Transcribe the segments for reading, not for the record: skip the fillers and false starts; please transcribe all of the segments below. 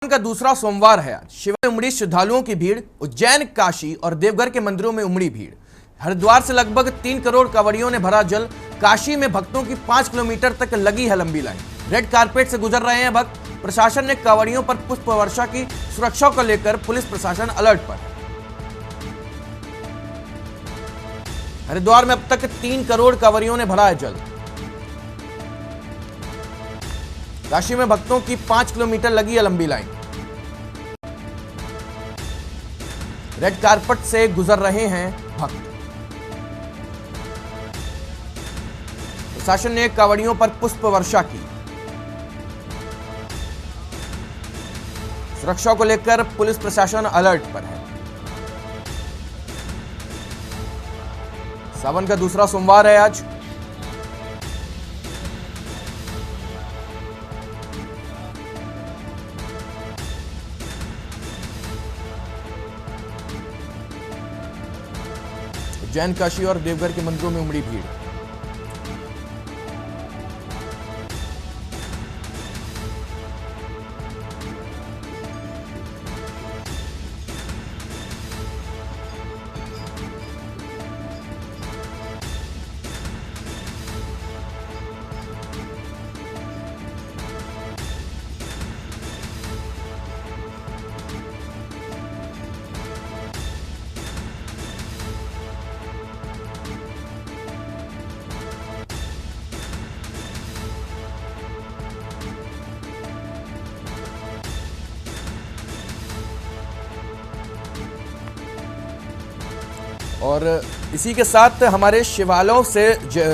का दूसरा सोमवार है आज। शिव में उमड़ी श्रद्धालुओं की भीड़। उज्जैन, काशी और देवघर के मंदिरों में उमड़ी भीड़। हरिद्वार से लगभग 3 करोड़ कांवड़ियों ने भरा जल। काशी में भक्तों की 5 किलोमीटर तक लगी है लंबी लाइन। रेड कारपेट से गुजर रहे हैं भक्त। प्रशासन ने कांवड़ियों पर पुष्प वर्षा की। सुरक्षा को लेकर पुलिस प्रशासन अलर्ट पर। हरिद्वार में अब तक 3 करोड़ कांवड़ियों ने भरा है जल। काशी में भक्तों की 5 किलोमीटर लगी है लंबी लाइन। रेड कारपेट से गुजर रहे हैं भक्त। प्रशासन ने कांवड़ियों पर पुष्प वर्षा की। सुरक्षा को लेकर पुलिस प्रशासन अलर्ट पर है। सावन का दूसरा सोमवार है आज। उज्जैन, काशी और देवघर के मंदिरों में उमड़ी भीड़। और इसी के साथ हमारे शिवालयों से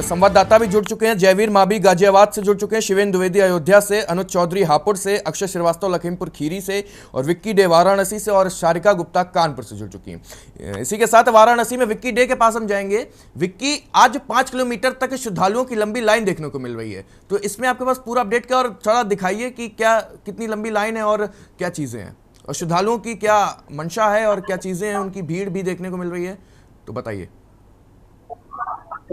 संवाददाता भी जुड़ चुके हैं। जयवीर माभी गाजियाबाद से जुड़ चुके हैं, शिवेंद्र द्विवेदी अयोध्या से, अनुज चौधरी हापुड़ से, अक्षय श्रीवास्तव लखीमपुर खीरी से और विक्की डे वाराणसी से और सारिका गुप्ता कानपुर से जुड़ चुकी हैं। इसी के साथ वाराणसी में विक्की डे के पास हम जाएंगे। विक्की, आज 5 किलोमीटर तक श्रद्धालुओं की लंबी लाइन देखने को मिल रही है, तो इसमें आपके पास पूरा अपडेट क्या और थोड़ा दिखाइए कि क्या कितनी लंबी लाइन है और क्या चीजें हैं और श्रद्धालुओं की क्या मंशा है और क्या चीजें हैं, उनकी भीड़ भी देखने को मिल रही है, तो बताइए।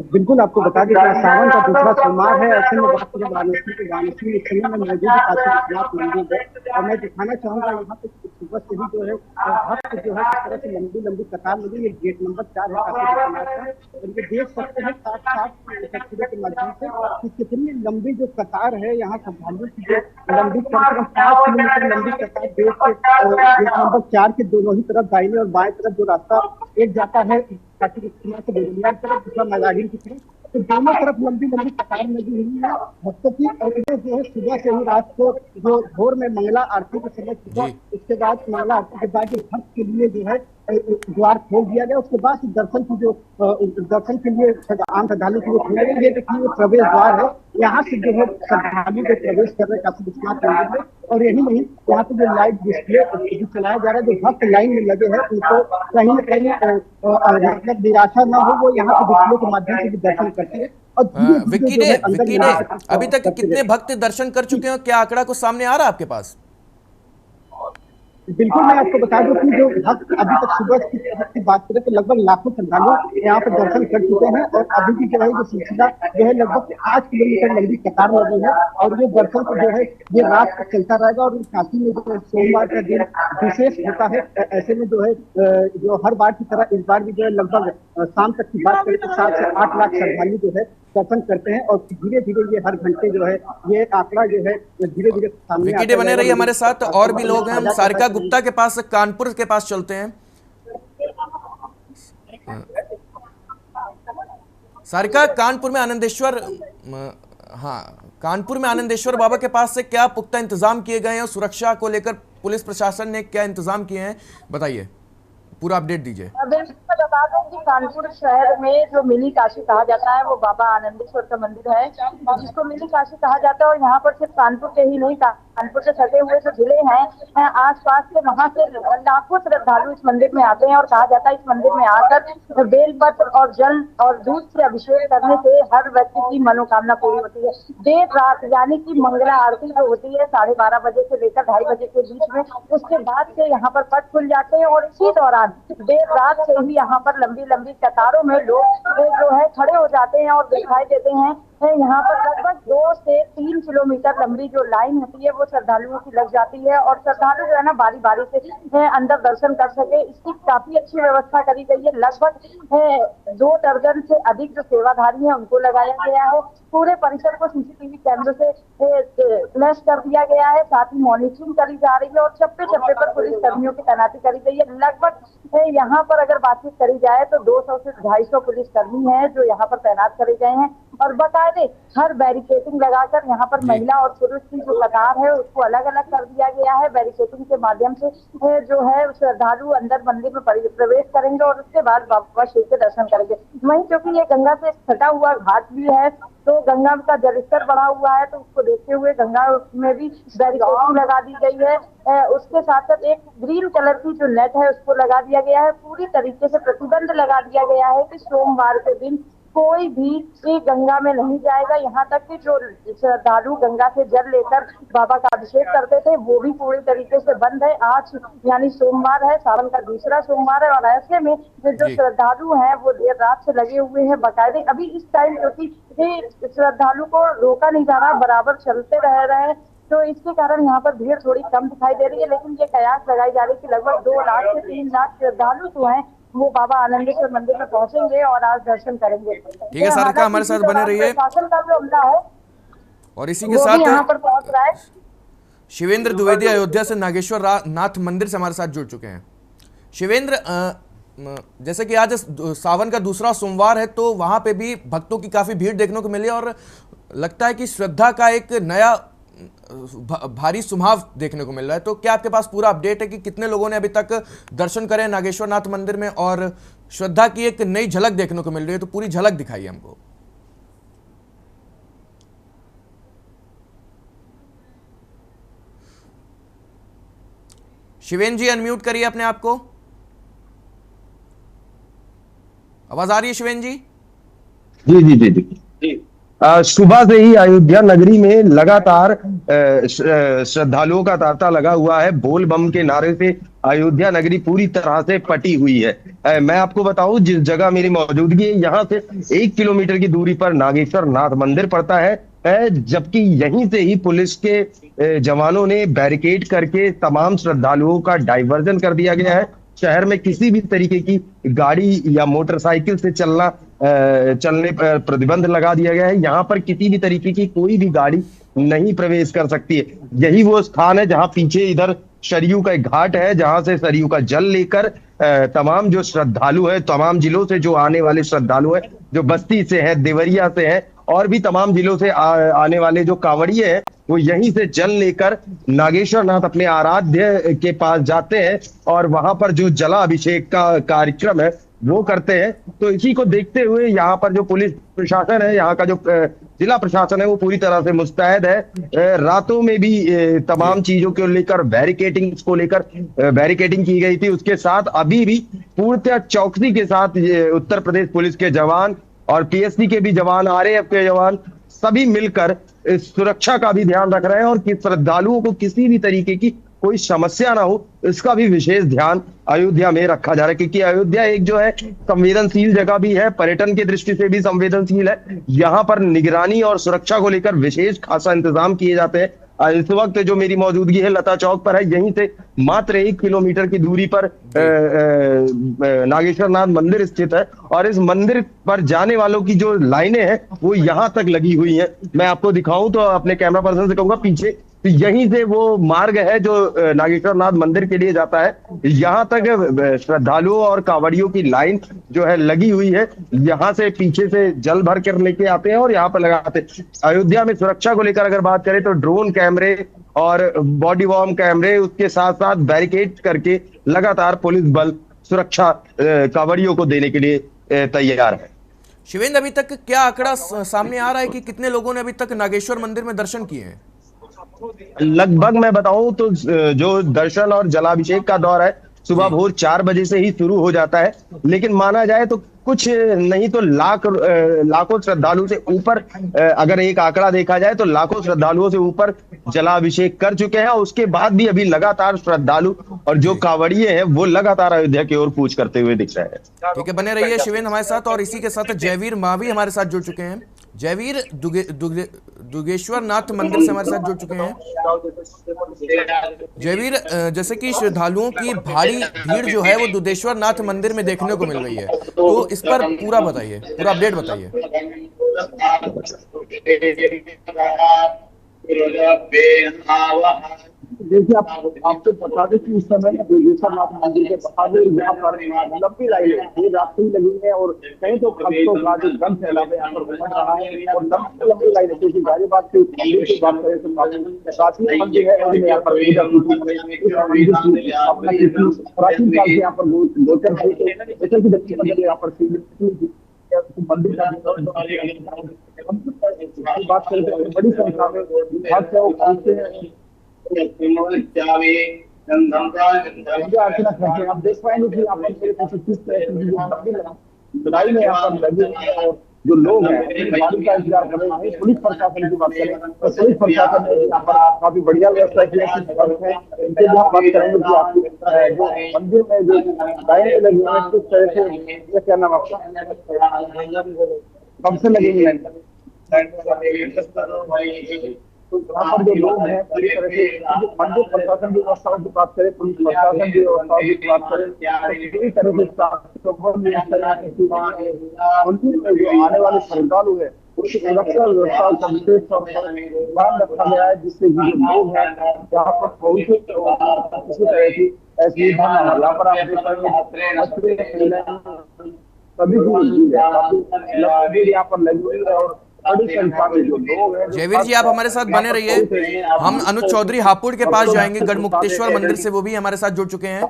बिल्कुल, आपको बता दें कि सावन का दूसरा सोमवार है। ऐसे में बात करें वाराणसी के वाराणसी में इस समय में मौजूद काशी विश्वनाथ मंदिर है और मैं दिखाना चाहूंगा यहाँ पे सुबह से ही जो है भक्त जो है इस तरह से लंबी लंबी कतार लगी। ये गेट नंबर 4 है काशी विश्वनाथ का और ये देख सकते हैं साफ तस्वीरों के माध्यम से कि कितनी लंबी जो कतार है यहाँ श्रद्धालुओं की जो लंबी कम से कम 5 किलोमीटर लंबी कतार गेट नंबर 4 के दोनों ही तरफ दाहिने और बाएं तरफ जो रास्ता एक जाता है काशी विश्वनाथ से बेगुनिया की तरफ, दूसरा मैदागिर की तरफ, तो दोनों तरफ लंबी लंबी कतार लगी हुई है भक्तों की। और जो है सुबह से ही रात को जो भोर में मंगला आरती के समय सुबह, उसके बाद मंगला आरती के बाद भक्त के लिए जो है द्वार खोल दिया गया। उसके बाद दर्शन की जो दर्शन के लिए आम श्रद्धालु के लिए खोले गए। ये देखिए प्रवेश द्वार है, यहाँ से जो है श्रद्धालु को प्रवेश कर रहे काशी विश्वनाथ मंदिर में। और यही नहीं, यहाँ पे जो लाइव डिस्प्ले चलाया जा रहा है, जो भक्त लाइन में लगे हैं उनको कहीं न कहीं मतलब निराशा न हो, वो यहाँ पे डिस्प्ले के माध्यम से भी दर्शन करते हैं। और विक्की डे, अभी तक कितने भक्त दर्शन कर चुके हैं, क्या आंकड़ा कुछ सामने आ रहा है आपके पास? बिल्कुल, मैं आपको बता दूं कि जो भक्त अभी तक सुबह की बात करें तो लगभग लाखों श्रद्धालु यहाँ पर दर्शन कर चुके हैं और अभी भी जो है जो सिलसिला जो है लगभग 5 किलोमीटर लंबी कतार लगी है और ये दर्शन जो है ये रात तक चलता रहेगा। और काशी में जो सोमवार का दिन विशेष होता है, ऐसे में जो है जो हर बार की तरह इस बार भी जो है लगभग शाम तक की बात करें तो 7 से 8 लाख श्रद्धालु जो है दर्शन करते हैं और धीरे धीरे ये हर घंटे जो है ये आंकड़ा जो है धीरे धीरे सामने विक्की डे बने रही हमारे साथ। और भी लोग हैं, हम सारिका गुप्ता के पास कानपुर के पास चलते हैं। सारिका, कानपुर में आनंदेश्वर, हाँ, कानपुर में आनंदेश्वर बाबा के पास से क्या पुख्ता इंतजाम किए गए हैं और सुरक्षा को लेकर पुलिस प्रशासन ने क्या इंतजाम किए हैं, बताइए, पूरा अपडेट दीजिए। बिल्कुल बता दूं कि कानपुर शहर में जो मिनी काशी कहा जाता है वो बाबा आनंदेश्वर का मंदिर है, जिसको मिनी काशी कहा जाता है। और यहाँ पर सिर्फ कानपुर के ही नहीं, कानपुर से सटे हुए जो जिले हैं आसपास के, वहाँ से लाखों श्रद्धालु इस मंदिर में आते हैं। और कहा जाता है इस मंदिर में आकर बेलपत्र और जल और दूध से अभिषेक करने से हर व्यक्ति की मनोकामना पूरी होती है। देर रात यानी कि मंगला आरती जो होती है 12:30 बजे से लेकर 2:30 बजे के बीच में, उसके बाद से यहाँ पर पट खुल जाते हैं और इसी दौरान देर रात से ही यहाँ पर लंबी लंबी कतारों में लोग जो है खड़े हो जाते हैं और दिखाई देते हैं। यहाँ पर लगभग 2 से 3 किलोमीटर लंबी जो लाइन होती है वो वो श्रद्धालुओं की लग जाती है और श्रद्धालु जो है ना बारी बारी से अंदर दर्शन कर सके, इसकी काफी अच्छी व्यवस्था करी गई है। लगभग 2 दर्जन से अधिक जो सेवाधारी है उनको लगाया गया है। पूरे परिसर को सीसीटीवी कैमरे से फ्लैश कर दिया गया है, साथ ही मॉनिटरिंग करी जा रही है और चप्पे चप्पे पर पुलिस कर्मियों की तैनाती करी गई है। लगभग यहाँ पर अगर बातचीत करी जाए तो 200 से 250 पुलिस कर्मी हैं जो यहाँ पर तैनात करे गए हैं और बाकायदे हर बैरिकेडिंग लगाकर यहाँ पर महिला और पुरुष की जो कतार है उसको अलग अलग कर दिया गया है। बैरिकेडिंग के माध्यम से जो है श्रद्धालु अंदर मंदिर में प्रवेश करेंगे और उसके बाद बाबा शिव के दर्शन करेंगे। वहीं क्योंकि ये गंगा से सटा हुआ घाट भी है तो गंगा का जलस्तर बढ़ा हुआ है तो उसको देखते हुए गंगा में भी बैरिकेडिंग लगा दी गई है। उसके साथ साथ एक ग्रीन कलर की जो नेट है उसको लगा दिया गया है। पूरी तरीके से प्रतिबंध लगा दिया गया है कि सोमवार के दिन कोई भी गंगा में नहीं जाएगा। यहाँ तक कि जो श्रद्धालु गंगा से जल लेकर बाबा का अभिषेक करते थे वो भी पूरी तरीके से बंद है। आज यानी सोमवार है, सावन का दूसरा सोमवार है और ऐसे में जो श्रद्धालु हैं वो देर रात से लगे हुए हैं बाकायदे। अभी इस टाइम क्योंकि श्रद्धालु को रोका नहीं जा रहा, बराबर चलते रह रहे हैं तो इसके कारण यहाँ पर भीड़ थोड़ी कम दिखाई दे रही है। लेकिन ये कयास लगाई जा रही है कि लगभग 2 लाख से 3 लाख श्रद्धालु जो हैं वो बाबा आनंदेश्वर मंदिर में पहुंचेंगे और आज दर्शन करेंगे। ठीक है सारिका, हमारे साथ बने रहिए। प्रशासन का जो अमला है और इसी के साथ यहाँ पर पहुंच रहा है। शिवेंद्र द्विवेदी अयोध्या से नागेश्वर नाथ मंदिर से हमारे साथ जुड़ चुके हैं। शिवेंद्र, जैसे कि आज सावन का दूसरा सोमवार है तो वहां पे भी भक्तों की काफी भीड़ देखने को मिली और लगता है कि श्रद्धा का एक नया भारी सुमाव देखने को मिल रहा है। तो क्या आपके पास पूरा अपडेट है कि कितने लोगों ने अभी तक दर्शन करे नागेश्वर नाथ मंदिर में और श्रद्धा की एक नई झलक देखने को मिल रही है? तो पूरी झलक दिखाइए हमको। शिवेंद्र जी अनम्यूट करिए अपने आप को। आवाज आ रही है शिवेंद्र जी? जी जी जी जी। सुबह से ही अयोध्या नगरी में लगातार श्रद्धालुओं का तांता लगा हुआ है। बोल बम के नारे से अयोध्या नगरी पूरी तरह से पटी हुई है। मैं आपको बताऊं जिस जगह मेरी मौजूदगी है यहाँ से 1 किलोमीटर की दूरी पर नागेश्वर नाथ मंदिर पड़ता है, जबकि यहीं से ही पुलिस के जवानों ने बैरिकेड करके तमाम श्रद्धालुओं का डाइवर्जन कर दिया गया है। शहर में किसी भी तरीके की गाड़ी या मोटरसाइकिल से चलने पर प्रतिबंध लगा दिया गया है। यहाँ पर किसी भी तरीके की कोई भी गाड़ी नहीं प्रवेश कर सकती है। यही वो स्थान है जहाँ पीछे इधर सरयू का एक घाट है, जहां से सरयू का जल लेकर तमाम जो श्रद्धालु है, तमाम जिलों से जो आने वाले श्रद्धालु है, जो बस्ती से है, देवरिया से है और भी तमाम जिलों से आने वाले जो कांवड़िए हैं, वो यहीं से जल लेकर नागेश्वर नाथ अपने आराध्य के पास जाते हैं और वहां पर जो जलाभिषेक का कार्यक्रम है वो करते हैं। तो इसी को देखते हुए यहाँ पर जो पुलिस प्रशासन है, यहाँ का जो जिला प्रशासन है वो पूरी तरह से मुस्तैद है। रातों में भी तमाम चीजों को लेकर बैरिकेडिंग की गई थी। उसके साथ अभी भी पूर्णतः चौकसी के साथ उत्तर प्रदेश पुलिस के जवान और पीएससी के भी जवान, आरएएफ के जवान सभी मिलकर इस सुरक्षा का भी ध्यान रख रहे हैं और कि श्रद्धालुओं को किसी भी तरीके की कोई समस्या ना हो, इसका भी विशेष ध्यान अयोध्या में रखा जा रहा है। क्योंकि अयोध्या एक जो है संवेदनशील जगह भी है, पर्यटन की दृष्टि से भी संवेदनशील है। यहाँ पर निगरानी और सुरक्षा को लेकर विशेष खासा इंतजाम किए जाते हैं। इस वक्त जो मेरी मौजूदगी है लता चौक पर है, यहीं से मात्र 1 किलोमीटर की दूरी पर नागेश्वर नाथ मंदिर स्थित है और इस मंदिर पर जाने वालों की जो लाइनें हैं वो यहाँ तक लगी हुई हैं। मैं आपको दिखाऊं तो अपने कैमरा पर्सन से कहूंगा पीछे, तो यहीं से वो मार्ग है जो नागेश्वर नाथ मंदिर के लिए जाता है। यहाँ तक श्रद्धालुओं और कांवड़ियों की लाइन जो है लगी हुई है। यहाँ से पीछे से जल भर कर लेके आते हैं और यहाँ पर लगाते हैं। अयोध्या में सुरक्षा को लेकर अगर बात करें तो ड्रोन कैमरे और बॉडी वार्म कैमरे, उसके साथ साथ बैरिकेड करके लगातार पुलिस बल सुरक्षा कांवड़ियों को देने के लिए तैयार है। शिवेंद्र, अभी तक क्या आंकड़ा सामने आ रहा है कि कितने लोगों ने अभी तक नागेश्वर मंदिर में दर्शन किए हैं? लगभग मैं बताऊं तो जो दर्शन और जलाभिषेक का दौर है सुबह भोर 4 बजे से ही शुरू हो जाता है, लेकिन माना जाए तो कुछ नहीं तो लाखों श्रद्धालु से ऊपर, अगर एक आंकड़ा देखा जाए तो लाखों श्रद्धालुओं से ऊपर जलाभिषेक कर चुके हैं। उसके बाद भी अभी लगातार श्रद्धालु और जो कांवड़िए हैं वो लगातार अयोध्या की ओर कूच करते हुए दिख रहे हैं। ठीक है, बने रहिए शिवेंद्र हमारे साथ। और इसी के साथ जयवीर मावी हमारे साथ जुड़ चुके हैं। जयवीर दुगेश्वर नाथ मंदिर से हमारे साथ जुड़ चुके हैं। जयवीर, जैसे कि श्रद्धालुओं की भारी भीड़ जो है वो दुधेश्वर नाथ मंदिर में देखने को मिल रही है, तो इस पर पूरा बताइए, पूरा अपडेट बताइए। देखिए, आपको बता दें कि इस समय दुधेश्वर नाथ मंदिर के बाहर यहाँ पर लंबी लाइनें ये रास्ते ही लगी है और कहीं तो भक्तों का जो गम सैलाब यहाँ पर घूम रहा है और लंबी लंबी लाइनें, क्योंकि गाजियाबाद के मंदिर की बात करें तो प्राचीन मंदिर है और यहाँ पर अपना प्राचीन काल से यहाँ पर गोचर जैसे कि दक्षिण मंदिर यहाँ पर मंदिर की बात करें तो बड़ी संख्या में भक्त है वो पहुंचते हैं। आप देख पाएंगे कि यहाँ पर किस तरह लड़ाई में यहाँ पर लगे हैं और जो लोग हैं गाड़ी का इंतजार कर रहे हैं। पुलिस प्रशासन की बात करें तो पुलिस प्रशासन ने यहाँ पर काफी बढ़िया व्यवस्था की है। इनसे भी हम बात करेंगे कि आप जो मंदिर में जो लाइनें लगी हैं किस तरह से, ये क्या नाम आपका, कब से लगेंगे तो यहाँ पर जो लोग हैं पूरी तरह से मंदिर प्रशासन की व्यवस्था की बात करें, पुलिस प्रशासन की व्यवस्था की बात करें, पूरी तरह से मंदिर में जो आने वाले श्रद्धालु है उसकी सुरक्षा व्यवस्था का विशेष तौर पर ध्यान रखा गया है, जिससे कि जो लोग हैं यहाँ पर पहुंचे किसी तरह की असुविधा न हो। यहाँ पर आप देख पाएंगे सभी यहाँ पर लगी हुई है और जयवीर जी, आप हमारे साथ बने रहिए। हम अनुज चौधरी हापुड़ के पास जाएंगे, गढ़मुक्तेश्वर मंदिर से, वो भी हमारे साथ जुड़ चुके हैं।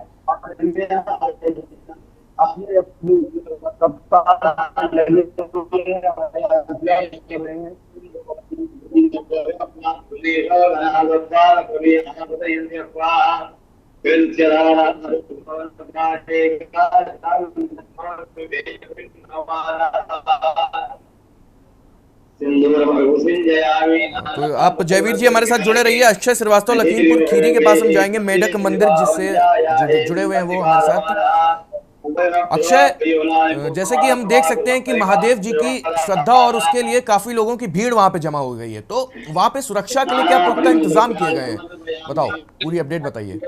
तो आप जयवीर जी हमारे साथ जुड़े रहिए। अक्षय श्रीवास्तव लखीमपुर खीरी के पास हम जाएंगे, मेढक मंदिर जिससे जुड़े हुए हैं वो हमारे साथ। अक्षय, जैसे कि हम देख सकते हैं कि महादेव जी की श्रद्धा और उसके लिए काफी लोगों की भीड़ वहां पे जमा हो गई है, तो वहां पे सुरक्षा के लिए क्या पुख्ता इंतजाम किए गए हैं, बताओ, पूरी अपडेट बताइए।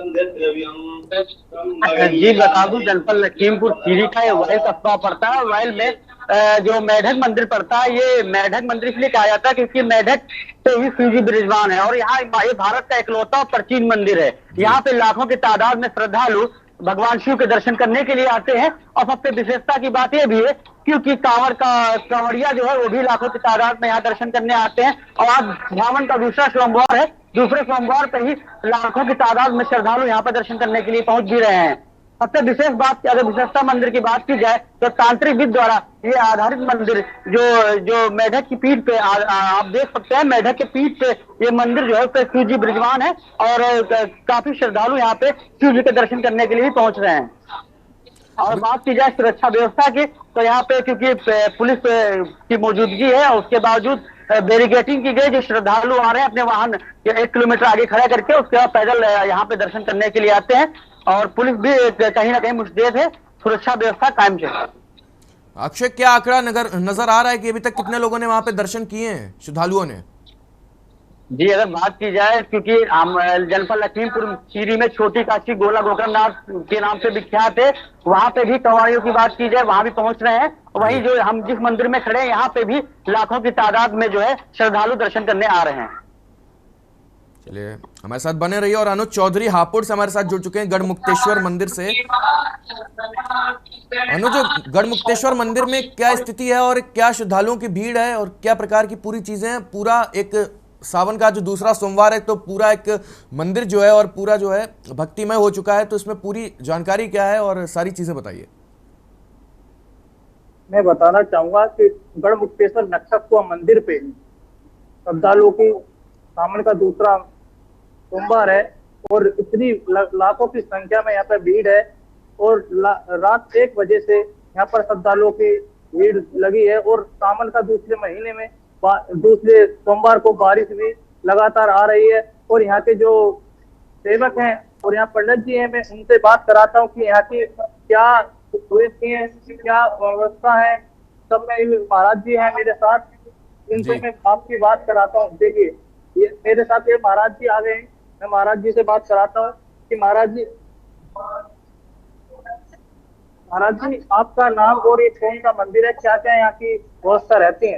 जी बता दूं, जनपद लखीमपुर खीरी का ये वाइल कस्बा पड़ता है। वाइल में जो मेढक मंदिर पड़ता है, ये मेढक मंदिर इसलिए कहा जाता है क्योंकि मेढक से ही शिव जी विराजमान है और यहाँ ये भारत का इकलौता प्राचीन मंदिर है। यहाँ पे लाखों की तादाद में श्रद्धालु भगवान शिव के दर्शन करने के लिए आते हैं और सबसे विशेषता की बात यह भी है क्योंकि कांवड़िया जो है वो भी लाखों की तादाद में यहाँ दर्शन करने आते हैं और आज सावन का दूसरा सोमवार है। दूसरे सोमवार पर ही लाखों की तादाद में श्रद्धालु यहाँ पर दर्शन करने के लिए पहुंच भी रहे हैं। सबसे विशेष बात, अगर विशेषता मंदिर की बात की जाए तो तांत्रिक विद द्वारा ये आधारित मंदिर जो मेढक की पीठ पे आप देख सकते हैं, मेढक के पीठ पे ये मंदिर जो है उसपे शिव जी विराजमान है और काफी श्रद्धालु यहाँ पे शिव जी के दर्शन करने के लिए भी पहुंच रहे हैं। और बात की जाए सुरक्षा व्यवस्था की तो यहाँ पे क्योंकि पुलिस की मौजूदगी है और उसके बावजूद बैरिकेडिंग की गई। जो श्रद्धालु आ रहे हैं अपने वाहन 1 किलोमीटर आगे खड़ा करके उसके बाद पैदल यहाँ पे दर्शन करने के लिए आते हैं और पुलिस भी कहीं ना कहीं मुस्तैद है, सुरक्षा व्यवस्था कायम है। अक्षय, क्या आंकड़ा नजर आ रहा है कि अभी तक कितने लोगों ने वहां पे दर्शन किए हैं श्रद्धालुओं ने? जी अगर बात की जाए, क्योंकि हम जनपद लखीमपुर खीरी में छोटी काशी गोला गोकर्णनाथ के नाम से विख्यात है, वहां पे भी कवाड़ियों की बात की जाए वहां भी पहुंच रहे हैं। वही जो हम जिस मंदिर में खड़े हैं यहाँ पे भी लाखों की तादाद में जो है श्रद्धालु दर्शन करने आ रहे हैं। चलिए हमारे साथ बने रहिए। और अनुज चौधरी हापुड़ से हमारे साथ जुड़ चुके हैं गढ़मुक्तेश्वर मंदिर से। अनुज, गढ़मुक्तेश्वर मंदिर में क्या स्थिति है और क्या श्रद्धालुओं की भीड़ है और क्या प्रकार की पूरी चीजें हैं? पूरा एक सावन का जो दूसरा सोमवार है तो पूरा एक मंदिर जो है और पूरा जो है भक्तिमय हो चुका है, तो इसमें पूरी जानकारी क्या है और सारी चीजें बताइए। मैं बताना चाहूंगा कि गढ़मुक्तेश्वर नक्षत्र मंदिर पे श्रद्धालुओं की सावन का दूसरा सोमवार है और इतनी लाखों की संख्या में यहाँ पर भीड़ है और रात 1 बजे से यहाँ पर श्रद्धालुओं की भीड़ लगी है और सावन का दूसरे महीने में दूसरे सोमवार को बारिश भी लगातार आ रही है। और यहाँ के जो सेवक हैं और यहाँ पंडित जी हैं, मैं उनसे बात कराता हूँ कि यहाँ की क्या क्या व्यवस्था है। सब में महाराज जी हैं मेरे साथ, इनसे जी। मैं आपकी बात कराता हूँ। देखिए, ये मेरे साथ ये महाराज जी आ गए हैं, मैं महाराज जी से बात कराता हूँ कि महाराज जी आपका नाम और ये कौन सा मंदिर है, क्या क्या यहाँ की व्यवस्था रहती है?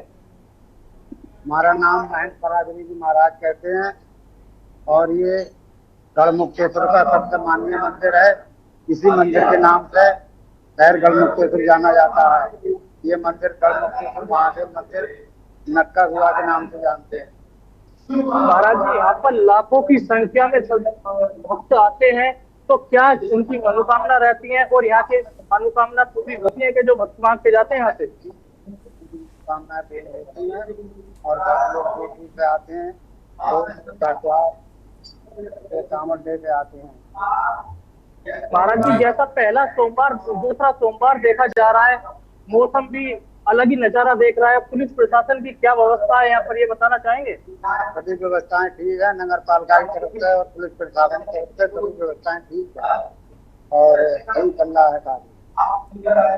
हमारा नाम महंत परागरी जी महाराज कहते हैं और ये गढ़मुक्तेश्वर का सबसे माननीय मंदिर है। इसी मंदिर के नाम से शहर गढ़मुक्तेश्वर जाना जाता है। ये मंदिर गढ़मुक्तेश्वर महादेव मंदिर नक्का गुआ के नाम से जानते हैं। महाराज जी यहाँ पर लाखों की संख्या में भक्त आते हैं, तो क्या उनकी मनोकामना रहती है और यहाँ के मनोकामना पूरी होती है कि जो भक्त मांग के जाते हैं यहाँ से? कामनाएं पूरी होती हैं और बहुत लोग दूर दूर से आते हैं तो कामड़ दे के आते हैं। महाराज जी जैसा पहला सोमवार दूसरा सोमवार देखा जा रहा है, मौसम भी अलग ही नजारा देख रहा है, पुलिस प्रशासन की क्या व्यवस्था है यहाँ पर, ये बताना चाहेंगे? सभी व्यवस्थाएं ठीक है, नगर पालिका की तरफ से और पुलिस प्रशासन की तरफ से सभी व्यवस्थाएं ठीक है और सही चल रहा है कार्य।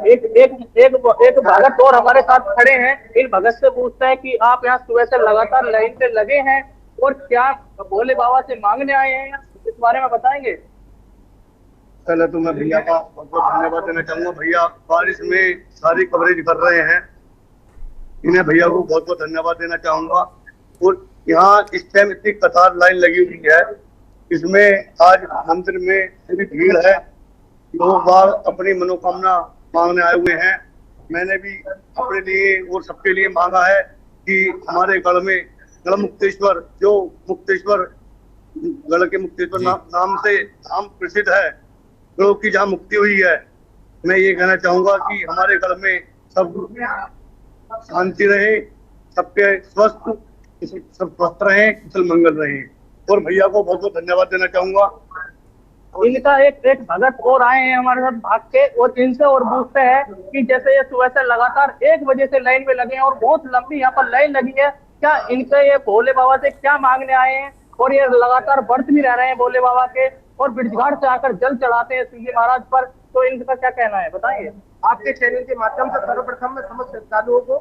एक एक एक एक भगत और हमारे साथ खड़े हैं, इन भगत से पूछते हैं कि आप यहाँ सुबह से लगातार लाइन पे लगे हैं और क्या भोले बाबा से मांगने आए हैं, इस बारे में बताएंगे? पहले तो मैं भैया का बहुत बहुत धन्यवाद देना चाहूंगा। भैया बारिश में सारी कवरेज कर रहे हैं, इन्हें भैया को बहुत बहुत धन्यवाद देना चाहूंगा। और यहाँ इस टाइम इतनी कतार लाइन लगी हुई है, इसमें आज मंदिर में पूरी भीड़ है, लोग बाग अपनी मनोकामना मांगने आए हुए हैं। मैंने भी अपने लिए और सबके लिए मांगा है कि हमारे गढ़ में गढ़ मुक्तेश्वर, जो मुक्तेश्वर गढ़ के मुक्तेश्वर नाम से नाम प्रसिद्ध है, गढ़ों की जहाँ मुक्ति हुई है, मैं ये कहना चाहूंगा कि हमारे गढ़ में सब शांति रहे, सबके सब स्वस्थ रहे, कुशल मंगल रहे। और भैया को बहुत बहुत धन्यवाद देना चाहूंगा। इनका एक भगत और आए हैं हमारे साथ भाग के, और इनसे और पूछते हैं कि जैसे ये सुबह से लगातार 1 बजे से लाइन में लगे हैं और बहुत लंबी यहाँ पर लाइन लगी है, क्या इनके ये भोले बाबा से क्या मांगने आए हैं? और ये लगातार व्रत भी रह रहे हैं भोले बाबा के और बिरजघाट से आकर जल चढ़ाते हैं शिवजी महाराज पर, तो इनका क्या कहना है, बताएंगे? आपके चैनल के माध्यम से सर्वप्रथम मैं समस्त श्रद्धालुओं को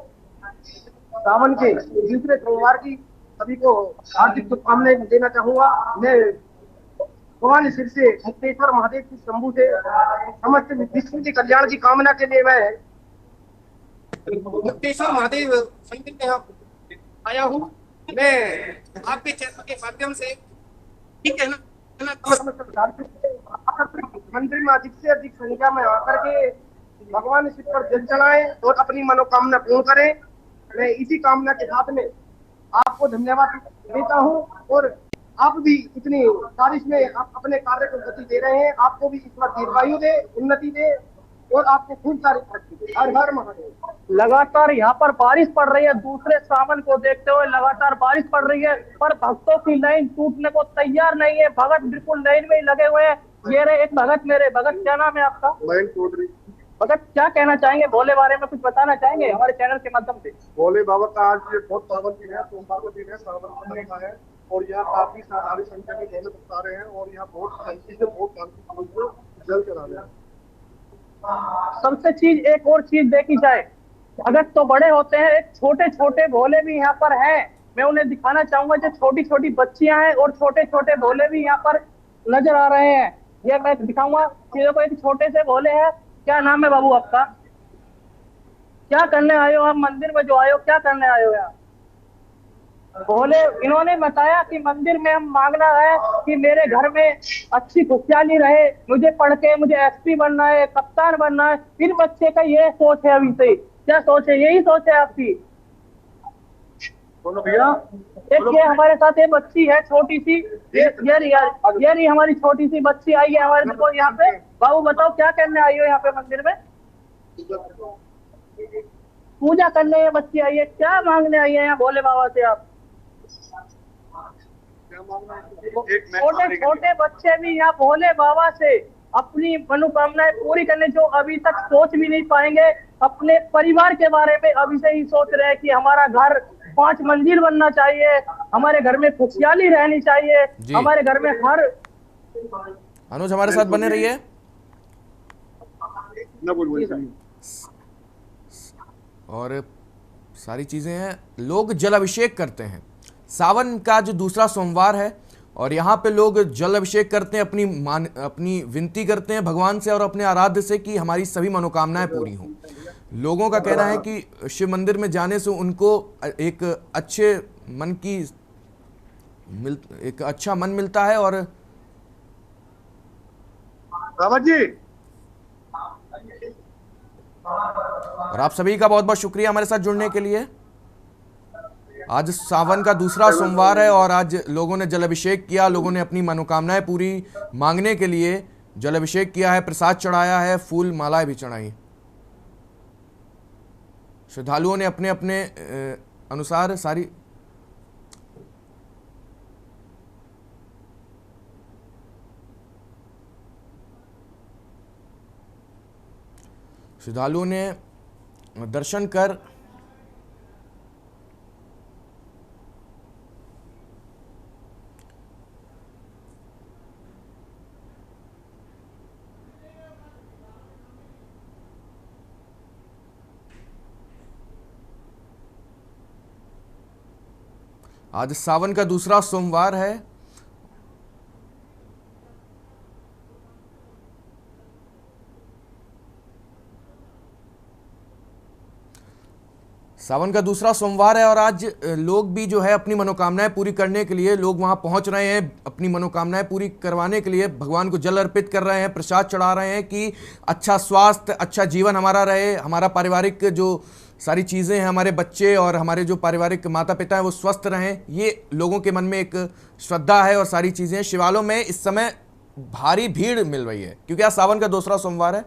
सावन के दूसरे सोमवार की सभी को हार्दिक शुभकामनाएं देना चाहूंगा। मैं भगवान शिव से मुक्तेश्वर महादेव की शंभु से समस्त विश्व के कल्याण की कामना के लिए मैं मुक्तेश्वर महादेव मंदिर में आया हूँ। मैं आपके चैनल के माध्यम से ठीक है ना, मंदिर में अधिक से अधिक संख्या में आकर के भगवान शिव पर जल चढ़ाएं और अपनी मनोकामना पूर्ण करें। मैं इसी कामना के साथ में आपको धन्यवाद देता हूं और आप भी इतनी बारिश में आप अपने कार्य को गति दे रहे हैं, आपको भी ईश्वर दीर्घायु दे, उन्नति दे और आपको खूब सारी तरक्की दे। हर हर महादेव। लगातार यहाँ पर बारिश पड़ रही है, दूसरे सावन को देखते हुए लगातार बारिश पड़ रही है, पर भक्तों की लाइन टूटने को तैयार नहीं है, भगत बिल्कुल लाइन में ही लगे हुए हैं। ये रहे एक भगत, मेरे भगत, क्या नाम है आपका? लाइन टूट रही। भगत क्या कहना चाहेंगे भोले बारे में, कुछ बताना चाहेंगे हमारे चैनल के माध्यम से? भोले बाबा का आज ये बहुत पावन दिन है, सोमवार का दिन है, सावन महीने का है और यहाँ काफी सारी संख्या में भोले भक्त आ रहे हैं और यहाँ बहुत शांति से बहुत शांति जल चढ़ा रहे हैं। सबसे चीज एक और चीज देखी जाए, भगत तो बड़े होते हैं, एक छोटे छोटे भोले भी यहाँ पर हैं। मैं उन्हें दिखाना चाहूंगा, जो छोटी छोटी बच्चियां हैं और छोटे छोटे भोले भी यहाँ पर नजर आ रहे हैं। ये मैं दिखाऊंगा चीजों को, एक छोटे से भोले हैं। क्या नाम है बाबू आपका? क्या करने आए हो आप मंदिर में, जो आए हो क्या करने आए हो यहाँ? भोले इन्होंने बताया कि मंदिर में हम मांगना है कि मेरे घर में अच्छी खुशहाली रहे, मुझे पढ़ के मुझे एसपी बनना है, कप्तान बनना है। इन बच्चे का ये सोच है, अभी से क्या सोच है, यही सोच है आपकी? बोलो भैया। एक ये हमारे साथ ये बच्ची है छोटी सी, ये रही हमारी छोटी सी बच्ची आई है हमारे को यहाँ पे। बाबू बताओ क्या करने आई हो यहाँ पे मंदिर में? पूजा करने ये बच्ची आई है, क्या मांगने आई है यहाँ भोले बाबा से आप? छोटे छोटे बच्चे भी यहाँ भोले बाबा से अपनी मनोकामनाएं पूरी करने, जो अभी तक सोच भी नहीं पाएंगे अपने परिवार के बारे में, अभी से ही सोच रहे हैं कि हमारा घर 5 मंजिल बनना चाहिए, हमारे घर में खुशहाली रहनी चाहिए, हमारे घर में हर। अनुज हमारे साथ बने रहिए। और सारी चीज़ें हैं। लोग जल अभिषेक करते हैं, सावन का जो दूसरा सोमवार है और यहाँ पे लोग जल अभिषेक करते हैं, अपनी विनती करते हैं भगवान से और अपने आराध्य से कि हमारी सभी मनोकामनाएं पूरी हों। लोगों का कहना है कि शिव मंदिर में जाने से उनको एक अच्छा मन मिलता है। और रावत जी, और आप सभी का बहुत बहुत शुक्रिया हमारे साथ जुड़ने के लिए। आज सावन का दूसरा सोमवार है और आज लोगों ने जल अभिषेक किया, लोगों ने अपनी मनोकामनाएं पूरी मांगने के लिए जल अभिषेक किया है, प्रसाद चढ़ाया है, फूल मालाएं भी चढ़ाई। श्रद्धालुओं ने अपने अपने अनुसार श्रद्धालुओं ने दर्शन कर आज सावन का दूसरा सोमवार है। सावन का दूसरा सोमवार है और आज लोग भी जो है अपनी मनोकामनाएं पूरी करने के लिए लोग वहां पहुंच रहे हैं, अपनी मनोकामनाएं पूरी करवाने के लिए भगवान को जल अर्पित कर रहे हैं, प्रसाद चढ़ा रहे हैं कि अच्छा स्वास्थ्य, अच्छा जीवन हमारा रहे, हमारा पारिवारिक जो सारी चीज़ें हैं, हमारे बच्चे और हमारे जो पारिवारिक माता पिता हैं वो स्वस्थ रहें। ये लोगों के मन में एक श्रद्धा है और सारी चीज़ें। शिवालयों में इस समय भारी भीड़ मिल रही है क्योंकि आज सावन का दूसरा सोमवार है।